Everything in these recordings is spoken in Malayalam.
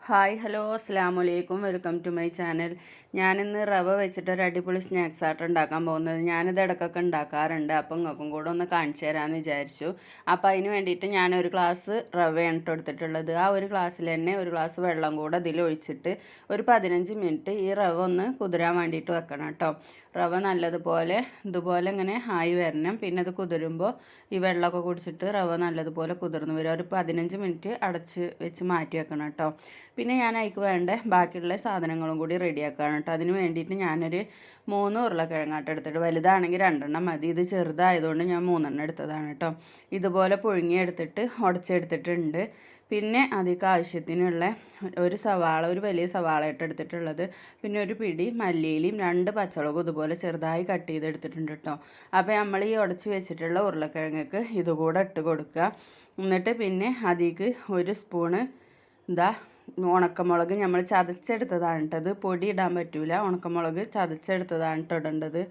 ഹായ് ഹലോ അസ്സലാമു അലൈക്കും വെൽക്കം ടു മൈ ചാനൽ. ഞാനിന്ന് റവ വെച്ചിട്ട് ഒരു അടിപൊളി സ്നാക്സ് ആയിട്ട് ഉണ്ടാക്കാൻ പോകുന്നത്. ഞാനിത് ഇടയ്ക്കൊക്കെ ഉണ്ടാക്കാറുണ്ട്. അപ്പം നിങ്ങൾക്കും കൂടെ ഒന്ന് കാണിച്ചു തരാമെന്ന് വിചാരിച്ചു. അപ്പോൾ അതിന് വേണ്ടിയിട്ട് ഞാനൊരു ഗ്ലാസ് റവയാണ് എടുത്തിട്ടുള്ളത്. ആ ഒരു ഗ്ലാസ്സിൽ തന്നെ ഒരു ഗ്ലാസ് വെള്ളം കൂടെ ഇതിൽ ഒഴിച്ചിട്ട് ഒരു 15 മിനിറ്റ് ഈ റവ ഒന്ന് കുതിരാൻ വേണ്ടിയിട്ട് വെക്കണം കേട്ടോ. റവ നല്ലതുപോലെ ഇതുപോലെ ഇങ്ങനെ ആയി വരണം. പിന്നെ അത് കുതിരുമ്പോൾ ഈ വെള്ളമൊക്കെ കുടിച്ചിട്ട് റവ നല്ലതുപോലെ കുതിർന്ന് വരും. ഒരു 15 മിനിറ്റ് അടച്ച് വെച്ച് മാറ്റി വെക്കണം കേട്ടോ. പിന്നെ ഞാൻ അതിലേക്ക് വേണ്ട ബാക്കിയുള്ള സാധനങ്ങളും കൂടി റെഡിയാക്കുകയാണ് കേട്ടോ. അതിന് വേണ്ടിയിട്ട് ഞാനൊരു 3 ഉരുളക്കിഴങ്ങാട്ട് എടുത്തിട്ട്, വലുതാണെങ്കിൽ 2 മതി. ഇത് ചെറുതായതുകൊണ്ട് ഞാൻ 3 എടുത്തതാണ് കേട്ടോ. ഇതുപോലെ പുഴുങ്ങിയെടുത്തിട്ട് ഉടച്ചെടുത്തിട്ടുണ്ട്. പിന്നെ അതിലേക്ക് ആവശ്യത്തിനുള്ള ഒരു സവാള, ഒരു വലിയ സവാള എടുത്തിട്ടുള്ളത്. പിന്നെ ഒരു പിടി മല്ലിയിലയും 2 പച്ചമുളകും ഇതുപോലെ ചെറുതായി കട്ട് ചെയ്തെടുത്തിട്ടുണ്ട് കേട്ടോ. അപ്പോൾ നമ്മൾ ഈ ഉടച്ച് വെച്ചിട്ടുള്ള ഉരുളക്കിഴങ്ങക്ക് ഇതുകൂടെ ഇട്ട് കൊടുക്കുക. എന്നിട്ട് പിന്നെ അതിലേക്ക് ഒരു സ്പൂണ് ഉണക്കമുളക് നമ്മൾ ചതച്ചെടുത്തതാണ് കേട്ടത്. പൊടി ഇടാൻ പറ്റൂല. ഉണക്കമുളക് ചതച്ചെടുത്തതാണ് കേട്ടോ ഇടേണ്ടത്.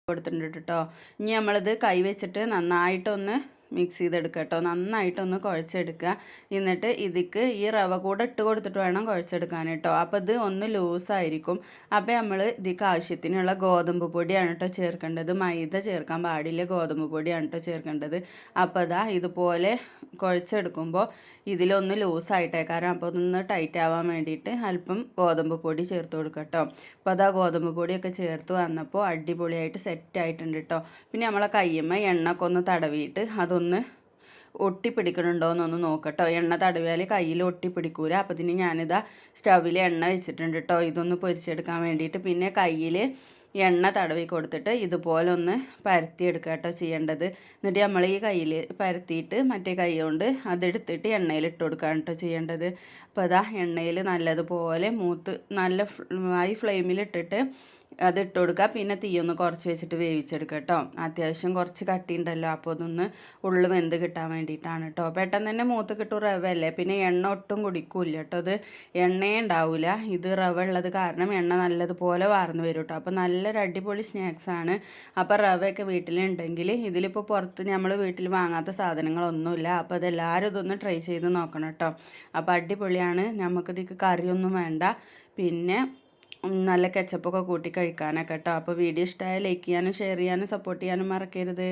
കൊടുത്തിട്ടുണ്ട് കേട്ടോ. ഇനി നമ്മളിത് കൈ വെച്ചിട്ട് നന്നായിട്ടൊന്ന് മിക്സ് ചെയ്തെടുക്കുക കേട്ടോ. നന്നായിട്ടൊന്ന് കുഴച്ചെടുക്കുക. എന്നിട്ട് ഇതിക്ക് ഈ റവ കൂടെ ഇട്ട് കൊടുത്തിട്ട് വേണം കുഴച്ചെടുക്കാൻ കേട്ടോ. അപ്പോൾ ഇത് ഒന്ന് ലൂസായിരിക്കും. അപ്പോൾ നമ്മൾ ഇതിക്ക് ആവശ്യത്തിനുള്ള ഗോതമ്പ് പൊടിയാണ് കേട്ടോ ചേർക്കേണ്ടത്. മൈദ ചേർക്കാൻ പാടില്ല, ഗോതമ്പ് പൊടിയാണ് കേട്ടോ ചേർക്കേണ്ടത്. അപ്പോൾ ഇതുപോലെ കുഴച്ചെടുക്കുമ്പോൾ ഇതിലൊന്ന് ലൂസായിട്ടേക്കാരം. അപ്പോൾ ഒന്ന് ടൈറ്റ് ആവാൻ വേണ്ടിയിട്ട് അല്പം ഗോതമ്പ് പൊടി ചേർത്ത് കൊടുക്കുക കേട്ടോ. അപ്പോൾ ഗോതമ്പ് പൊടിയൊക്കെ ചേർത്ത് വന്നപ്പോൾ അടിപൊളിയായിട്ട് സെറ്റായിട്ടുണ്ട് കേട്ടോ. പിന്നെ നമ്മളെ കയ്യുമ്മ എണ്ണയൊക്കെ ഒന്ന് തടവിയിട്ട് അതൊന്ന് ഒട്ടിപ്പിടിക്കണുണ്ടോ എന്നൊന്ന് നോക്കട്ടോ. എണ്ണ തടവിയാൽ കയ്യിൽ ഒട്ടിപ്പിടിക്കൂല. അപ്പോൾ ഇതിന് ഞാനിതാ സ്റ്റൗവിൽ എണ്ണ വെച്ചിട്ടുണ്ട് കേട്ടോ, ഇതൊന്ന് പൊരിച്ചെടുക്കാൻ വേണ്ടിയിട്ട്. പിന്നെ കയ്യിൽ എണ്ണ തടവി കൊടുത്തിട്ട് ഇതുപോലെ ഒന്ന് പരത്തിയെടുക്കുക കേട്ടോ ചെയ്യേണ്ടത്. എന്നിട്ട് നമ്മൾ ഈ കയ്യിൽ പരത്തിയിട്ട് മറ്റേ കൈ കൊണ്ട് അതെടുത്തിട്ട് എണ്ണയിൽ ഇട്ട് കൊടുക്കുകയാണ് കേട്ടോ ചെയ്യേണ്ടത്. അപ്പോൾ എണ്ണയിൽ നല്ലതുപോലെ നല്ല ഹൈ ഫ്ലെയിമിലിട്ടിട്ട് അത് ഇട്ട് കൊടുക്കുക. പിന്നെ തീയൊന്ന് കുറച്ച് വെച്ചിട്ട് വേവിച്ചെടുക്കുക കേട്ടോ. അത്യാവശ്യം കുറച്ച് കട്ടിയുണ്ടല്ലോ, അപ്പോൾ അതൊന്ന് ഉള്ളു വെന്ത് കിട്ടാൻ വേണ്ടിയിട്ടാണ് കേട്ടോ. പെട്ടെന്ന് തന്നെ മൂത്ത് കിട്ടും റവ അല്ലേ. പിന്നെ എണ്ണ ഒട്ടും കുടിക്കില്ല കേട്ടോ. അത് എണ്ണയേ ഉണ്ടാവില്ല. ഇത് റവ ഉള്ളത് കാരണം എണ്ണ നല്ലതുപോലെ വാർന്ന് വരും കേട്ടോ. അപ്പോൾ നല്ലൊരു അടിപൊളി സ്നാക്സാണ്. അപ്പോൾ റവയൊക്കെ വീട്ടിലുണ്ടെങ്കിൽ, ഇതിലിപ്പോൾ പുറത്ത് നമ്മൾ വീട്ടിൽ വാങ്ങാത്ത സാധനങ്ങളൊന്നുമില്ല. അപ്പോൾ അതെല്ലാവരും ഇതൊന്ന് ട്രൈ ചെയ്ത് നോക്കണം കേട്ടോ. അപ്പോൾ അടിപൊളിയാണ്. നമുക്കിതിക്ക് കറിയൊന്നും വേണ്ട. പിന്നെ നല്ല കെച്ചപ്പൊക്കെ കൂട്ടി കഴിക്കാനൊക്കെ കേട്ടോ. അപ്പോൾ വീഡിയോ ഇഷ്ടമായ ലൈക്ക് ചെയ്യാനും ഷെയർ ചെയ്യാനും സപ്പോർട്ട് ചെയ്യാനും മറക്കരുത്.